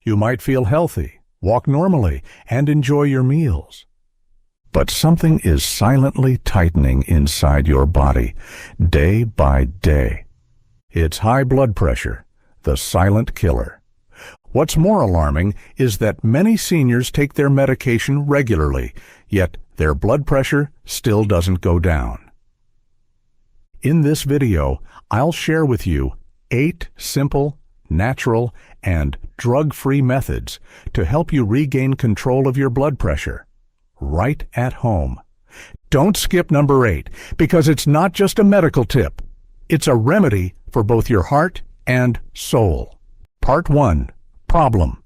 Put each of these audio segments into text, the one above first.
You might feel healthy, walk normally, and enjoy your meals. But something is silently tightening inside your body, day by day. It's high blood pressure, the silent killer. What's more alarming is that many seniors take their medication regularly, yet their blood pressure still doesn't go down. In this video, I'll share with you 8 simple, natural, and drug-free methods to help you regain control of your blood pressure, right at home. Don't skip number 8, because it's not just a medical tip. It's a remedy for both your heart and soul. Part 1. Problem.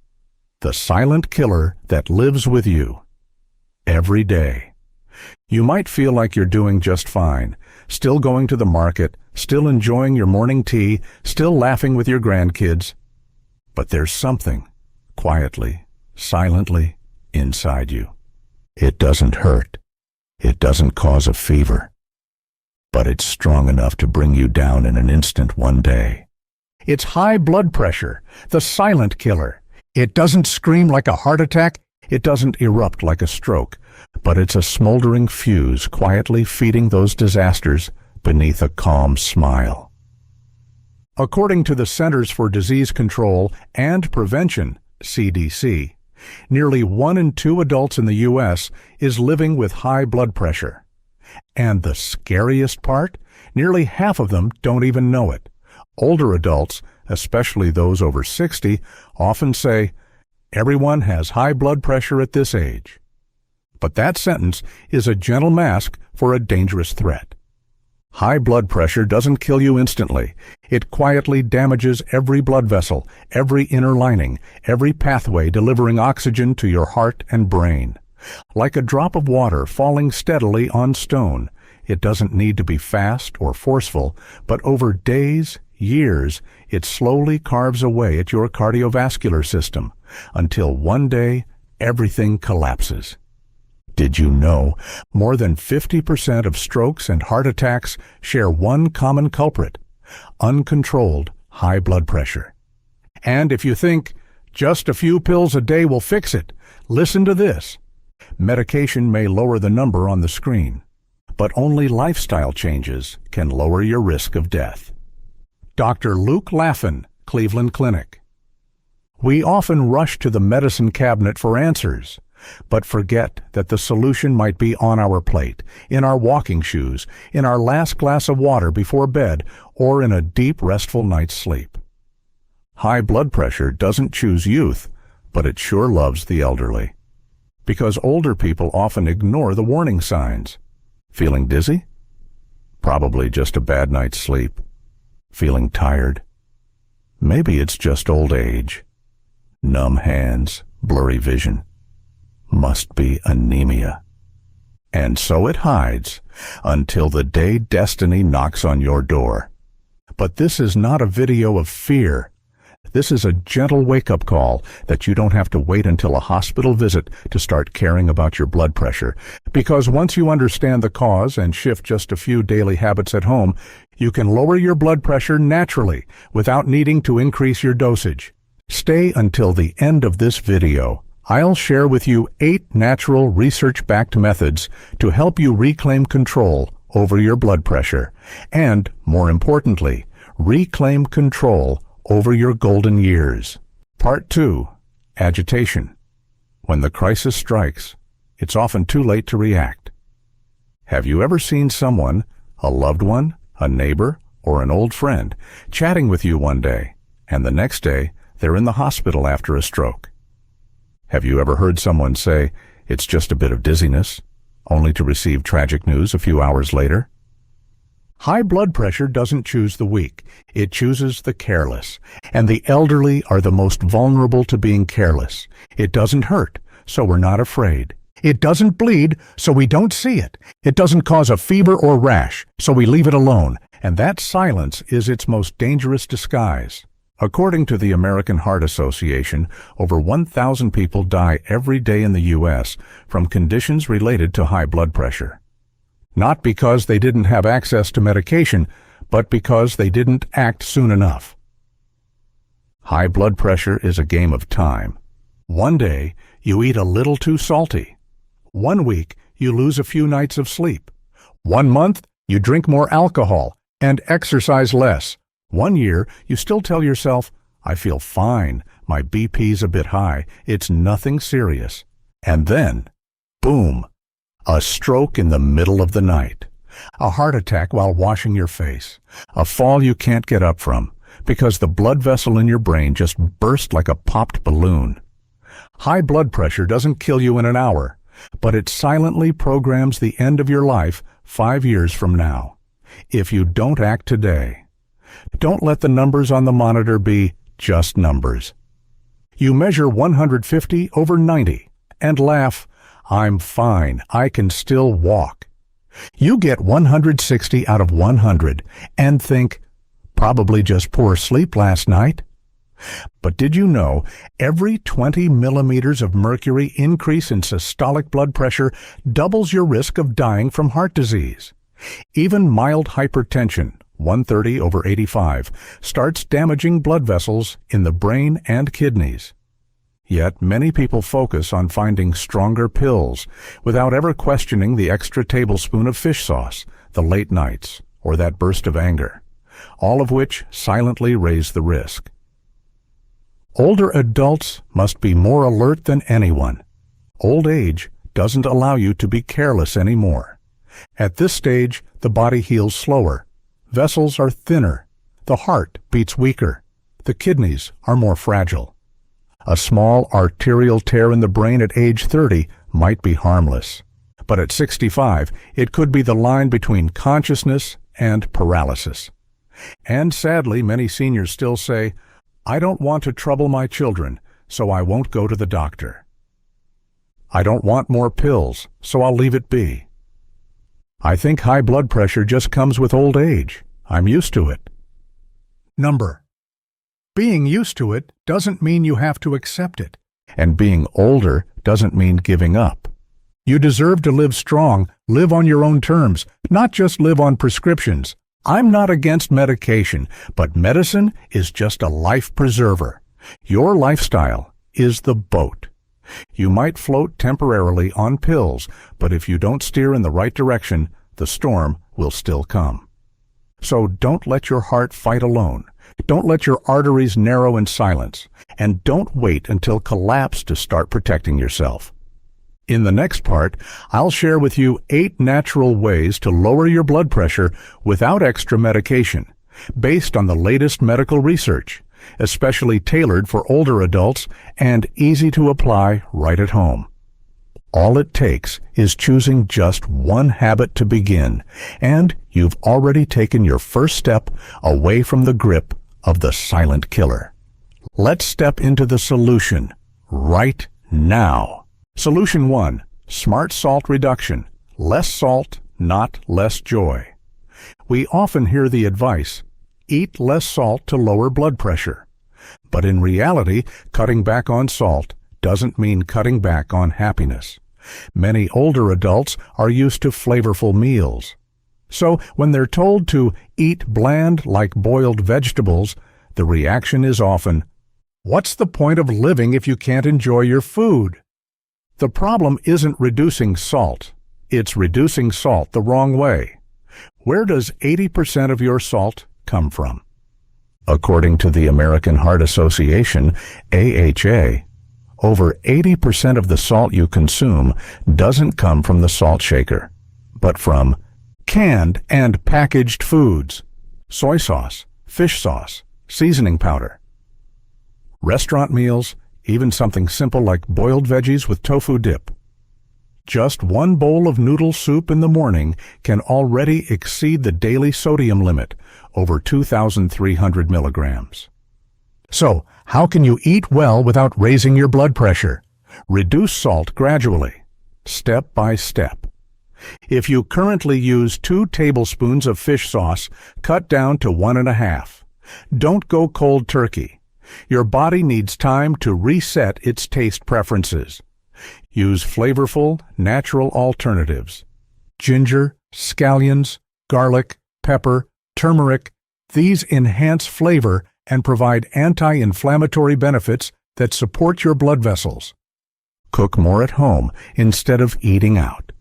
The silent killer that lives with you every day. You might feel like you're doing just fine, still going to the market, still enjoying your morning tea, still laughing with your grandkids. But there's something, quietly, silently, inside you. It doesn't hurt. It doesn't cause a fever. But it's strong enough to bring you down in an instant one day. It's high blood pressure, the silent killer. It doesn't scream like a heart attack. It doesn't erupt like a stroke. But it's a smoldering fuse quietly feeding those disasters beneath a calm smile. According to the Centers for Disease Control and Prevention, CDC, nearly 1 in 2 adults in the U.S. is living with high blood pressure. And the scariest part? Nearly half of them don't even know it. Older adults, especially those over 60, often say, "Everyone has high blood pressure at this age." But that sentence is a gentle mask for a dangerous threat. High blood pressure doesn't kill you instantly. It quietly damages every blood vessel, every inner lining, every pathway delivering oxygen to your heart and brain. Like a drop of water falling steadily on stone, it doesn't need to be fast or forceful, but over days, years, it slowly carves away at your cardiovascular system until one day everything collapses. Did you know more than 50% of strokes and heart attacks share one common culprit: uncontrolled high blood pressure? And if you think just a few pills a day will fix it, listen to this. Medication may lower the number on the screen, but only lifestyle changes can lower your risk of death. Dr. Luke Laffin, Cleveland Clinic. We often rush to the medicine cabinet for answers, but forget that the solution might be on our plate, in our walking shoes, in our last glass of water before bed, or in a deep, restful night's sleep. High blood pressure doesn't choose youth, but it sure loves the elderly. Because older people often ignore the warning signs. Feeling dizzy? Probably just a bad night's sleep. Feeling tired? Maybe it's just old age. Numb hands, blurry vision. Must be anemia. And so it hides until the day destiny knocks on your door. But this is not a video of fear. This is a gentle wake-up call that you don't have to wait until a hospital visit to start caring about your blood pressure. Because once you understand the cause and shift just a few daily habits at home, you can lower your blood pressure naturally without needing to increase your dosage. Stay until the end of this video. I'll share with you 8 natural research-backed methods to help you reclaim control over your blood pressure and, more importantly, reclaim control over your golden years. Part 2. Agitation. When the crisis strikes, it's often too late to react. Have you ever seen someone, a loved one, a neighbor, or an old friend, chatting with you one day, and the next day they're in the hospital after a stroke? Have you ever heard someone say, "It's just a bit of dizziness," only to receive tragic news a few hours later? High blood pressure doesn't choose the weak. It chooses the careless. And the elderly are the most vulnerable to being careless. It doesn't hurt, so we're not afraid. It doesn't bleed, so we don't see it. It doesn't cause a fever or rash, so we leave it alone. And that silence is its most dangerous disguise. According to the American Heart Association, over 1,000 people die every day in the U.S. from conditions related to high blood pressure. Not because they didn't have access to medication, but because they didn't act soon enough. High blood pressure is a game of time. One day, you eat a little too salty. One week, you lose a few nights of sleep. 1 month, you drink more alcohol and exercise less. 1 year, you still tell yourself, I feel fine, my BP's a bit high, it's nothing serious. And then, boom, a stroke in the middle of the night. A heart attack while washing your face. A fall you can't get up from because the blood vessel in your brain just burst like a popped balloon. High blood pressure doesn't kill you in an hour, but it silently programs the end of your life 5 years from now. If you don't act today, don't let the numbers on the monitor be just numbers. You measure 150 over 90 and laugh, I'm fine, I can still walk. You get 160 out of 100 and think, probably just poor sleep last night. But did you know every 20 millimeters of mercury increase in systolic blood pressure doubles your risk of dying from heart disease? Even mild hypertension, 130 over 85, starts damaging blood vessels in the brain and kidneys. Yet many people focus on finding stronger pills without ever questioning the extra tablespoon of fish sauce, the late nights, or that burst of anger, all of which silently raise the risk. Older adults must be more alert than anyone. Old age doesn't allow you to be careless anymore. At this stage, the body heals slower. Vessels are thinner. The heart beats weaker. The kidneys are more fragile. A small arterial tear in the brain at age 30 might be harmless. But at 65, it could be the line between consciousness and paralysis. And sadly, many seniors still say, I don't want to trouble my children, so I won't go to the doctor. I don't want more pills, so I'll leave it be. I think high blood pressure just comes with old age. I'm used to it. Number. Being used to it doesn't mean you have to accept it. And being older doesn't mean giving up. You deserve to live strong, live on your own terms, not just live on prescriptions. I'm not against medication, but medicine is just a life preserver. Your lifestyle is the boat. You might float temporarily on pills, but if you don't steer in the right direction, the storm will still come. So don't let your heart fight alone. Don't let your arteries narrow in silence. And don't wait until collapse to start protecting yourself. In the next part, I'll share with you 8 natural ways to lower your blood pressure without extra medication, based on the latest medical research, especially tailored for older adults and easy to apply right at home. All it takes is choosing just one habit to begin, and you've already taken your first step away from the grip of the silent killer. Let's step into the solution right now. Solution 1. Smart salt reduction. Less salt, not less joy. We often hear the advice, eat less salt to lower blood pressure. But in reality, cutting back on salt doesn't mean cutting back on happiness. Many older adults are used to flavorful meals. So when they're told to eat bland like boiled vegetables, the reaction is often, what's the point of living if you can't enjoy your food? The problem isn't reducing salt. It's reducing salt the wrong way. Where does 80% of your salt come from? According to the American Heart Association, AHA, over 80% of the salt you consume doesn't come from the salt shaker, but from canned and packaged foods, soy sauce, fish sauce, seasoning powder, restaurant meals, even something simple like boiled veggies with tofu dip. Just one bowl of noodle soup in the morning can already exceed the daily sodium limit, over 2,300 milligrams. So, how can you eat well without raising your blood pressure? Reduce salt gradually, step by step. If you currently use 2 tablespoons of fish sauce, cut down to 1.5. Don't go cold turkey. Your body needs time to reset its taste preferences. Use flavorful, natural alternatives. Ginger, scallions, garlic, pepper, turmeric, these enhance flavor and provide anti-inflammatory benefits that support your blood vessels. Cook more at home instead of eating out.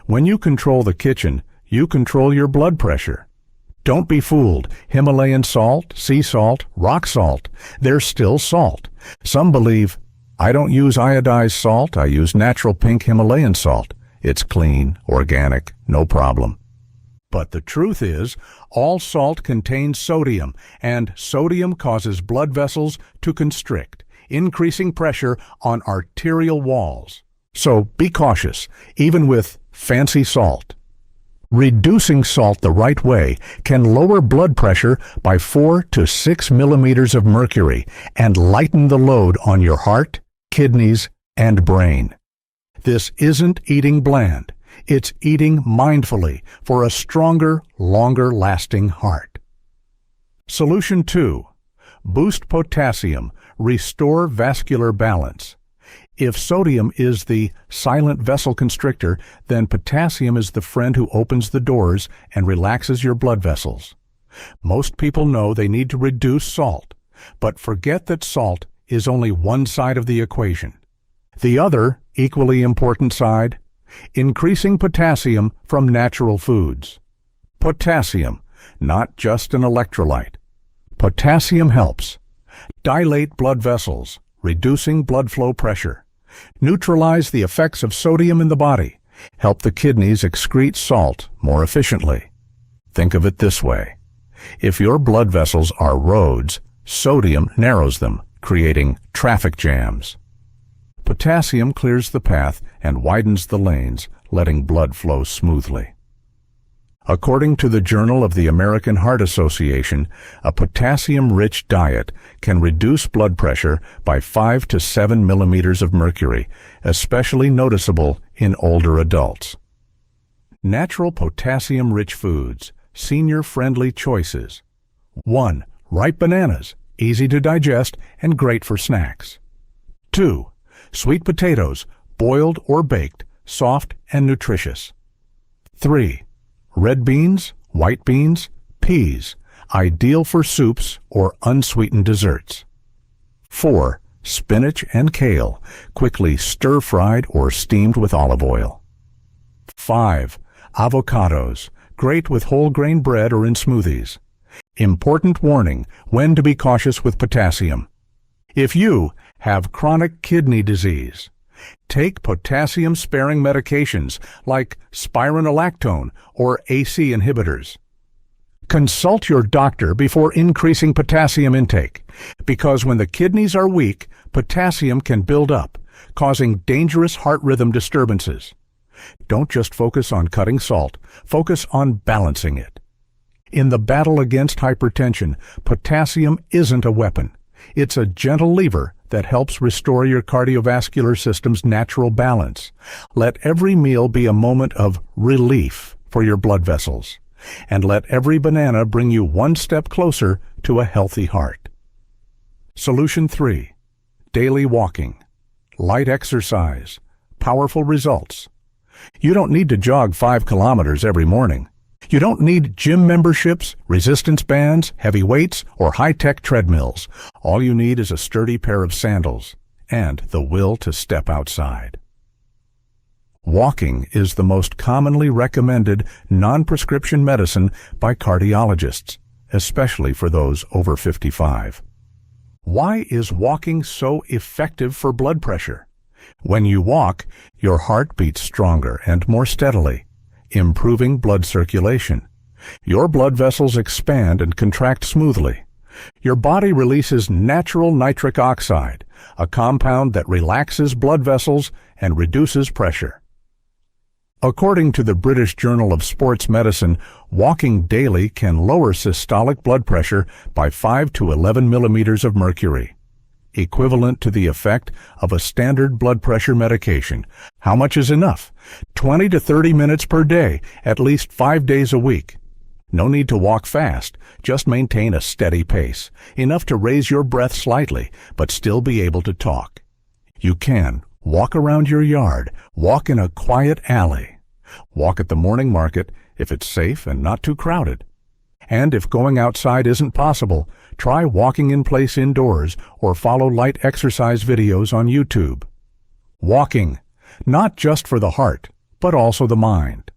When you control the kitchen, you control your blood pressure. Don't be fooled. Himalayan salt, sea salt, rock salt, they're still salt. Some believe, I don't use iodized salt, I use natural pink Himalayan salt. It's clean, organic, no problem. But the truth is, all salt contains sodium, and sodium causes blood vessels to constrict, increasing pressure on arterial walls. So be cautious, even with fancy salt. Reducing salt the right way can lower blood pressure by 4 to 6 millimeters of mercury and lighten the load on your heart, kidneys, and brain. This isn't eating bland. It's eating mindfully for a stronger, longer-lasting heart. Solution 2. Boost potassium. Restore vascular balance. If sodium is the silent vessel constrictor, then potassium is the friend who opens the doors and relaxes your blood vessels. Most people know they need to reduce salt, but forget that salt is only one side of the equation. The other, equally important side, increasing potassium from natural foods. Potassium, not just an electrolyte. Potassium helps dilate blood vessels, reducing blood flow pressure, neutralize the effects of sodium in the body, help the kidneys excrete salt more efficiently. Think of it this way. If your blood vessels are roads, sodium narrows them, creating traffic jams. Potassium clears the path and widens the lanes, letting blood flow smoothly. According to the Journal of the American Heart Association, a potassium-rich diet can reduce blood pressure by 5 to 7 millimeters of mercury, especially noticeable in older adults. Natural potassium-rich foods, senior-friendly choices. 1. Ripe bananas, easy to digest and great for snacks. 2. Sweet potatoes, boiled or baked, soft and nutritious. 3. Red beans, white beans, peas, ideal for soups or unsweetened desserts. 4. Spinach and kale, quickly stir-fried or steamed with olive oil. 5. Avocados, great with whole grain bread or in smoothies. Important warning, when to be cautious with potassium. If you have chronic kidney disease, take potassium-sparing medications like spironolactone or AC inhibitors. Consult your doctor before increasing potassium intake, because when the kidneys are weak, potassium can build up, causing dangerous heart rhythm disturbances. Don't just focus on cutting salt, focus on balancing it. In the battle against hypertension, potassium isn't a weapon. It's a gentle lever that helps restore your cardiovascular system's natural balance. Let every meal be a moment of relief for your blood vessels, and let every banana bring you one step closer to a healthy heart. Solution 3. Daily walking. Light exercise. Powerful results. You don't need to jog 5 kilometers every morning. You don't need gym memberships, resistance bands, heavy weights, or high-tech treadmills. All you need is a sturdy pair of sandals and the will to step outside. Walking is the most commonly recommended non-prescription medicine by cardiologists, especially for those over 55. Why is walking so effective for blood pressure? When you walk, your heart beats stronger and more steadily, improving blood circulation. Your blood vessels expand and contract smoothly. Your body releases natural nitric oxide, a compound that relaxes blood vessels and reduces pressure. According to the British Journal of Sports Medicine, walking daily can lower systolic blood pressure by 5 to 11 millimeters of mercury, equivalent to the effect of a standard blood pressure medication. How much is enough? 20 to 30 minutes per day, at least 5 days a week. No need to walk fast, just maintain a steady pace, enough to raise your breath slightly, but still be able to talk. You can walk around your yard, walk in a quiet alley, walk at the morning market if it's safe and not too crowded. And if going outside isn't possible, Try walking in place indoors or follow light exercise videos on YouTube. Walking, not just for the heart, but also the mind.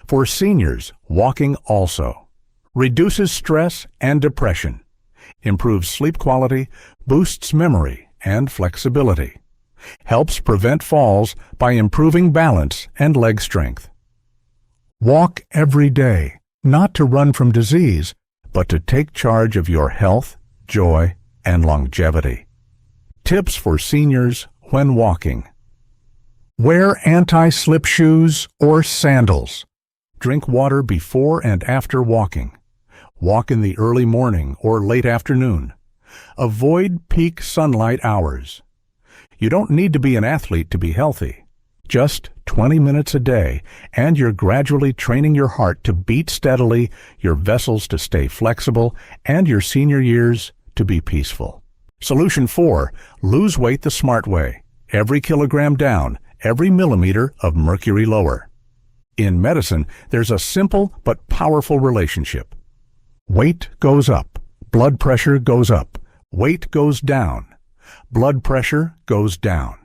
For seniors, walking also reduces stress and depression, improves sleep quality, boosts memory and flexibility, helps prevent falls by improving balance and leg strength. Walk every day, not to run from disease, but to take charge of your health, joy, and longevity. Tips for seniors when walking. Wear anti-slip shoes or sandals. Drink water before and after walking. Walk in the early morning or late afternoon. Avoid peak sunlight hours. You don't need to be an athlete to be healthy. Just 20 minutes a day, and you're gradually training your heart to beat steadily, your vessels to stay flexible, and your senior years to be peaceful. Solution 4. Lose weight the smart way. Every kilogram down, every millimeter of mercury lower. In medicine, there's a simple but powerful relationship. Weight goes up, blood pressure goes up. Weight goes down, blood pressure goes down.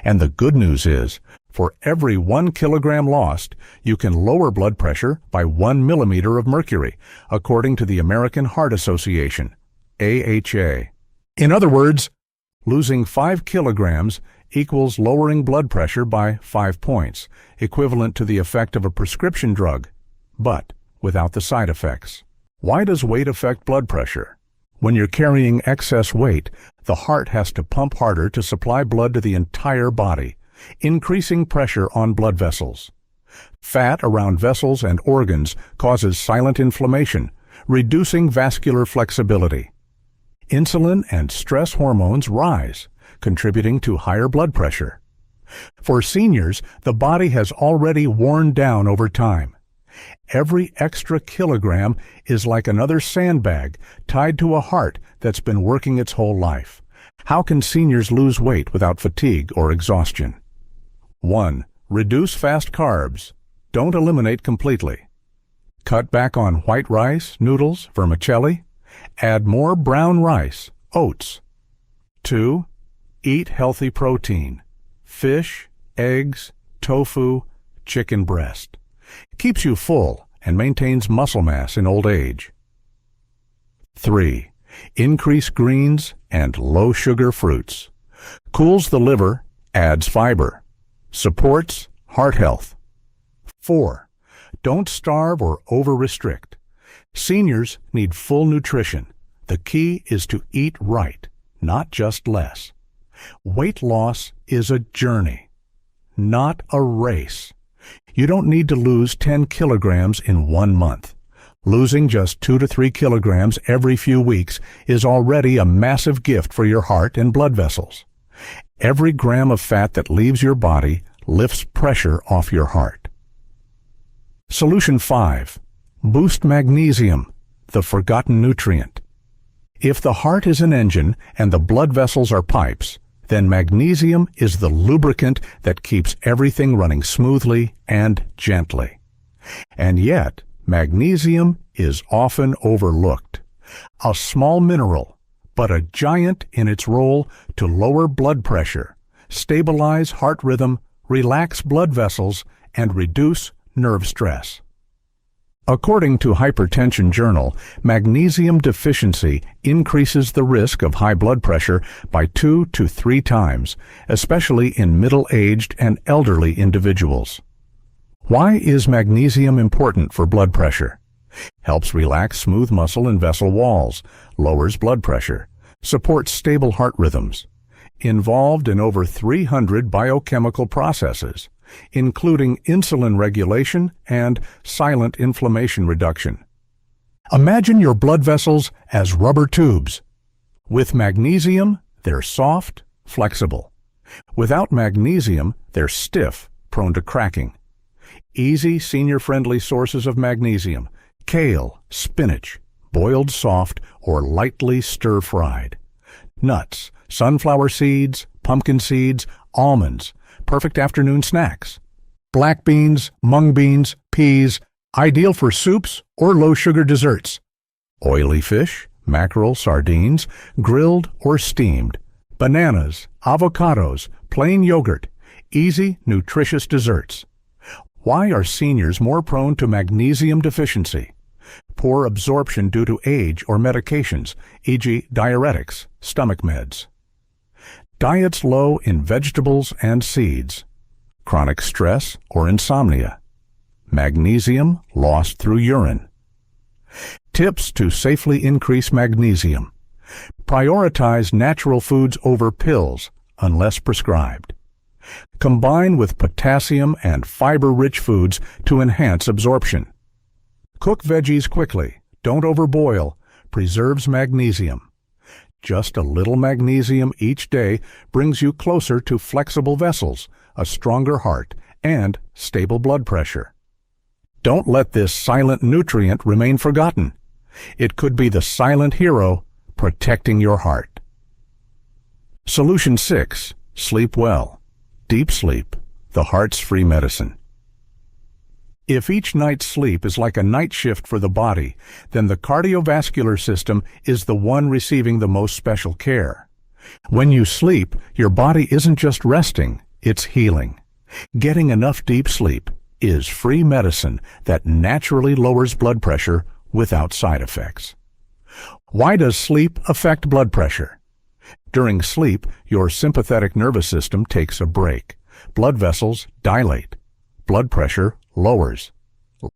And the good news is, for every 1 kilogram lost, you can lower blood pressure by 1 millimeter of mercury, according to the American Heart Association, AHA. In other words, losing 5 kilograms equals lowering blood pressure by 5 points, equivalent to the effect of a prescription drug, but without the side effects. Why does weight affect blood pressure? When you're carrying excess weight, the heart has to pump harder to supply blood to the entire body, increasing pressure on blood vessels. Fat around vessels and organs causes silent inflammation, reducing vascular flexibility. Insulin and stress hormones rise, contributing to higher blood pressure. For seniors, the body has already worn down over time. Every extra kilogram is like another sandbag tied to a heart that's been working its whole life. How can seniors lose weight without fatigue or exhaustion? 1. Reduce fast carbs. Don't eliminate completely. Cut back on white rice, noodles, vermicelli. Add more brown rice, oats. 2. Eat healthy protein. Fish, eggs, tofu, chicken breast. Keeps you full and maintains muscle mass in old age. 3. Increase greens and low-sugar fruits. Cools the liver, adds fiber. Supports heart health. 4. Don't starve or over-restrict. Seniors need full nutrition. The key is to eat right, not just less. Weight loss is a journey, not a race. You don't need to lose 10 kilograms in 1 month. Losing just 2 to 3 kilograms every few weeks is already a massive gift for your heart and blood vessels. Every gram of fat that leaves your body lifts pressure off your heart. Solution 5. Boost magnesium, the forgotten nutrient. If the heart is an engine and the blood vessels are pipes, then magnesium is the lubricant that keeps everything running smoothly and gently. And yet, magnesium is often overlooked. A small mineral, but a giant in its role to lower blood pressure, stabilize heart rhythm, relax blood vessels, and reduce nerve stress. According to Hypertension Journal, magnesium deficiency increases the risk of high blood pressure by 2 to 3 times, especially in middle-aged and elderly individuals. Why is magnesium important for blood pressure? Helps relax smooth muscle and vessel walls, lowers blood pressure, supports stable heart rhythms. Involved in over 300 biochemical processes, including insulin regulation and silent inflammation reduction. Imagine your blood vessels as rubber tubes. With magnesium, they're soft, flexible. Without magnesium, they're stiff, prone to cracking. Easy, senior-friendly sources of magnesium: kale, spinach, boiled soft or lightly stir-fried. Nuts, sunflower seeds, pumpkin seeds, almonds, perfect afternoon snacks. Black beans, mung beans, peas, ideal for soups or low-sugar desserts. Oily fish, mackerel, sardines, grilled or steamed, bananas, avocados, plain yogurt, easy, nutritious desserts. Why are seniors more prone to magnesium deficiency? Poor absorption due to age or medications, e.g. diuretics, stomach meds. Diets low in vegetables and seeds. Chronic stress or insomnia. Magnesium lost through urine. Tips to safely increase magnesium. Prioritize natural foods over pills unless prescribed. Combine with potassium and fiber-rich foods to enhance absorption. Cook veggies quickly, don't overboil, preserves magnesium. Just a little magnesium each day brings you closer to flexible vessels, a stronger heart, and stable blood pressure. Don't let this silent nutrient remain forgotten. It could be the silent hero protecting your heart. Solution 6. Sleep well. Deep sleep, the heart's free medicine. If each night's sleep is like a night shift for the body, then the cardiovascular system is the one receiving the most special care. When you sleep, your body isn't just resting, it's healing. Getting enough deep sleep is free medicine that naturally lowers blood pressure without side effects. Why does sleep affect blood pressure? During sleep, your sympathetic nervous system takes a break. Blood vessels dilate. Blood pressure lowers.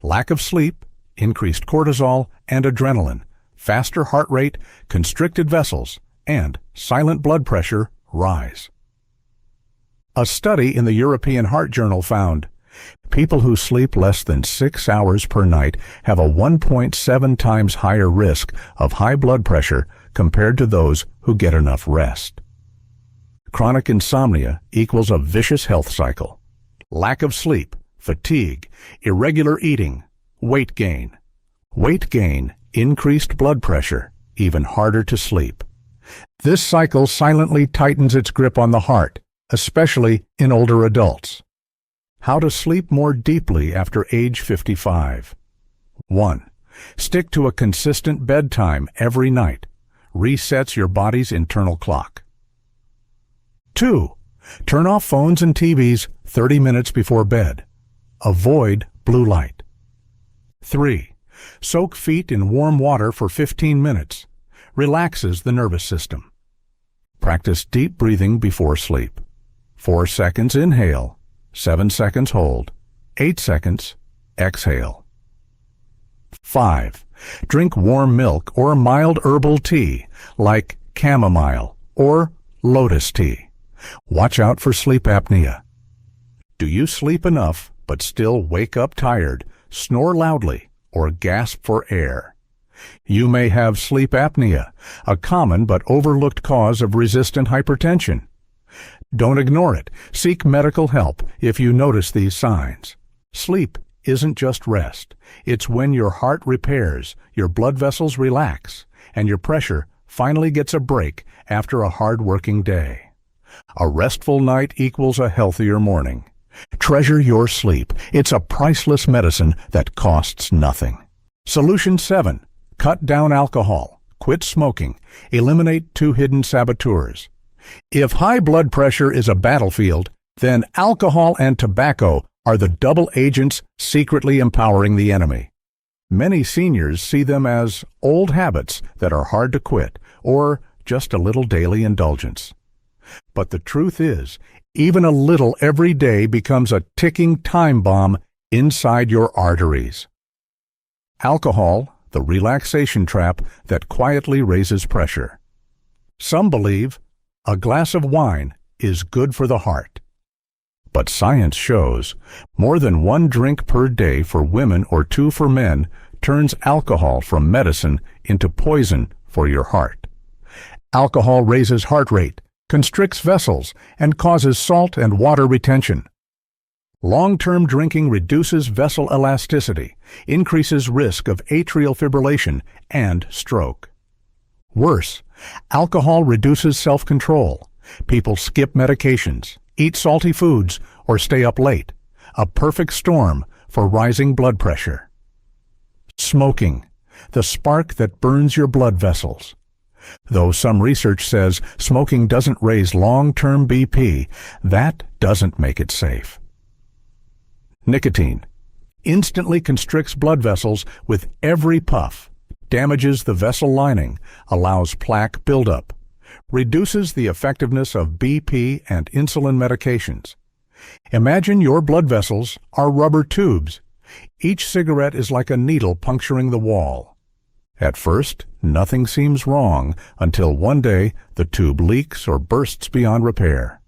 Lack of sleep, increased cortisol and adrenaline, faster heart rate, constricted vessels, and silent blood pressure rise. A study in the European Heart Journal found people who sleep less than 6 hours per night have a 1.7 times higher risk of high blood pressure compared to those who get enough rest. Chronic insomnia equals a vicious health cycle. Lack of sleep, fatigue, irregular eating, weight gain. Weight gain, increased blood pressure, even harder to sleep. This cycle silently tightens its grip on the heart, especially in older adults. How to sleep more deeply after age 55. 1. Stick to a consistent bedtime every night. Resets your body's internal clock. 2. Turn off phones and TVs 30 minutes before bed. Avoid blue light. 3. Soak feet in warm water for 15 minutes. Relaxes the nervous system. Practice deep breathing before sleep. 4 seconds inhale, 7 seconds hold, 8 seconds exhale. 5. Drink warm milk or mild herbal tea like chamomile or lotus tea. Watch out for sleep apnea. Do you sleep enough but still wake up tired, snore loudly, or gasp for air? You may have sleep apnea, a common but overlooked cause of resistant hypertension. Don't ignore it. Seek medical help if you notice these signs. Sleep isn't just rest. It's when your heart repairs, your blood vessels relax, and your pressure finally gets a break after a hard-working day. A restful night equals a healthier morning. Treasure your sleep. It's a priceless medicine that costs nothing. Solution 7. Cut down alcohol. Quit smoking. Eliminate 2 hidden saboteurs. If high blood pressure is a battlefield, then alcohol and tobacco are the double agents secretly empowering the enemy. Many seniors see them as old habits that are hard to quit, or just a little daily indulgence. But the truth is, even a little every day becomes a ticking time bomb inside your arteries. Alcohol, the relaxation trap that quietly raises pressure. Some believe a glass of wine is good for the heart. But science shows more than 1 drink per day for women or 2 for men turns alcohol from medicine into poison for your heart. Alcohol raises heart rate, constricts vessels, and causes salt and water retention. Long-term drinking reduces vessel elasticity, increases risk of atrial fibrillation and stroke. Worse, alcohol reduces self-control. People skip medications, eat salty foods, or stay up late. A perfect storm for rising blood pressure. Smoking. the spark that burns your blood vessels. Though some research says smoking doesn't raise long-term BP, that doesn't make it safe. Nicotine instantly constricts blood vessels with every puff, damages the vessel lining, allows plaque buildup, reduces the effectiveness of BP and insulin medications. Imagine your blood vessels are rubber tubes. Each cigarette is like a needle puncturing the wall. At first, nothing seems wrong until one day the tube leaks or bursts beyond repair.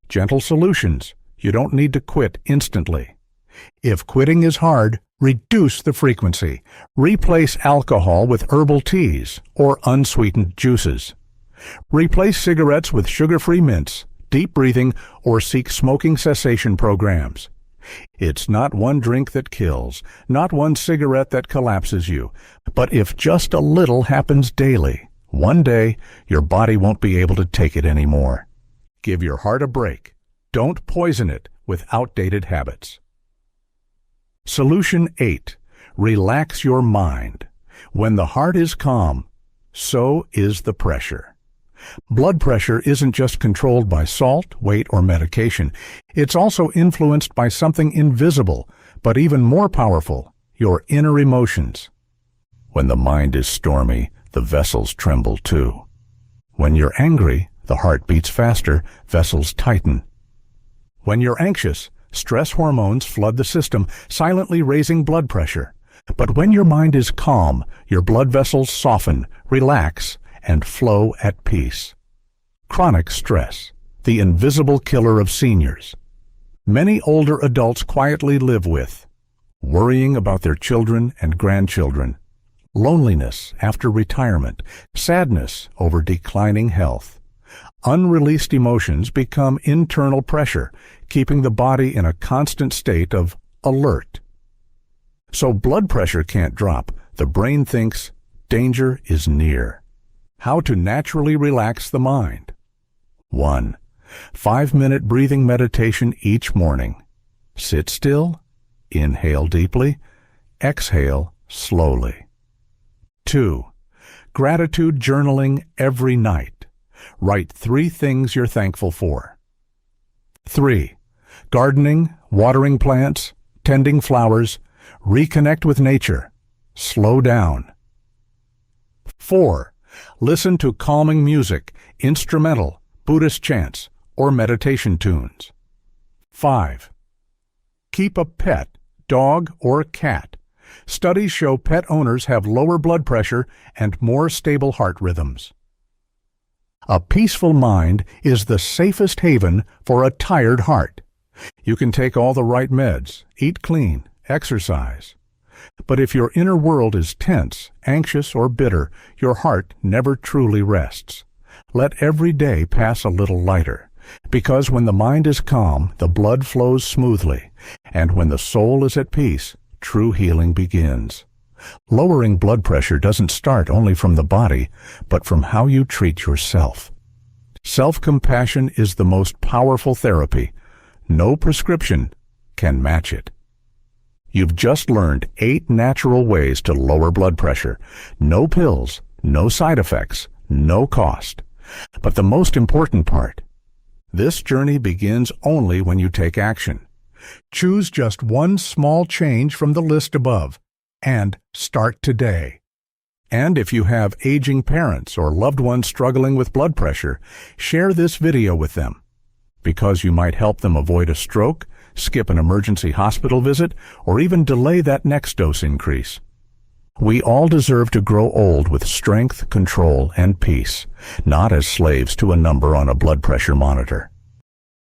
Gentle solutions. You don't need to quit instantly. If quitting is hard, reduce the frequency. Replace alcohol with herbal teas or unsweetened juices. Replace cigarettes with sugar-free mints, deep breathing, or seek smoking cessation programs. It's not one drink that kills, not one cigarette that collapses you, but if just a little happens daily, one day your body won't be able to take it anymore. Give your heart a break. Don't poison it with outdated habits. Solution 8. Relax your mind. When the heart is calm, so is the pressure. Blood pressure isn't just controlled by salt, weight, or medication. It's also influenced by something invisible, but even more powerful, your inner emotions. When the mind is stormy, the vessels tremble too. When you're angry, the heart beats faster, vessels tighten. When you're anxious, stress hormones flood the system, silently raising blood pressure. But when your mind is calm, your blood vessels soften, relax, and flow at peace. Chronic stress, the invisible killer of seniors. Many older adults quietly live with worrying about their children and grandchildren, loneliness after retirement, sadness over declining health. Unreleased emotions become internal pressure, keeping the body in a constant state of alert. So blood pressure can't drop. The brain thinks danger is near. How to naturally relax the mind. 1. 5-minute breathing meditation each morning. Sit still, inhale deeply, exhale slowly. 2. Gratitude journaling every night. Write 3 things you're thankful for. 3. Gardening, watering plants, tending flowers, reconnect with nature. Slow down. 4. Listen to calming music, instrumental, Buddhist chants, or meditation tunes. 5. Keep a pet, dog or cat. Studies show pet owners have lower blood pressure and more stable heart rhythms. A peaceful mind is the safest haven for a tired heart. You can take all the right meds, eat clean, exercise. But if your inner world is tense, anxious, or bitter, your heart never truly rests. Let every day pass a little lighter, because when the mind is calm, the blood flows smoothly, and when the soul is at peace, true healing begins. Lowering blood pressure doesn't start only from the body, but from how you treat yourself. Self-compassion is the most powerful therapy. No prescription can match it. You've just learned 8 natural ways to lower blood pressure. No pills, no side effects, no cost. But the most important part, this journey begins only when you take action. Choose just one small change from the list above and start today. And if you have aging parents or loved ones struggling with blood pressure, share this video with them, because you might help them avoid a stroke, skip an emergency hospital visit, or even delay that next dose increase. We all deserve to grow old with strength, control, and peace, not as slaves to a number on a blood pressure monitor.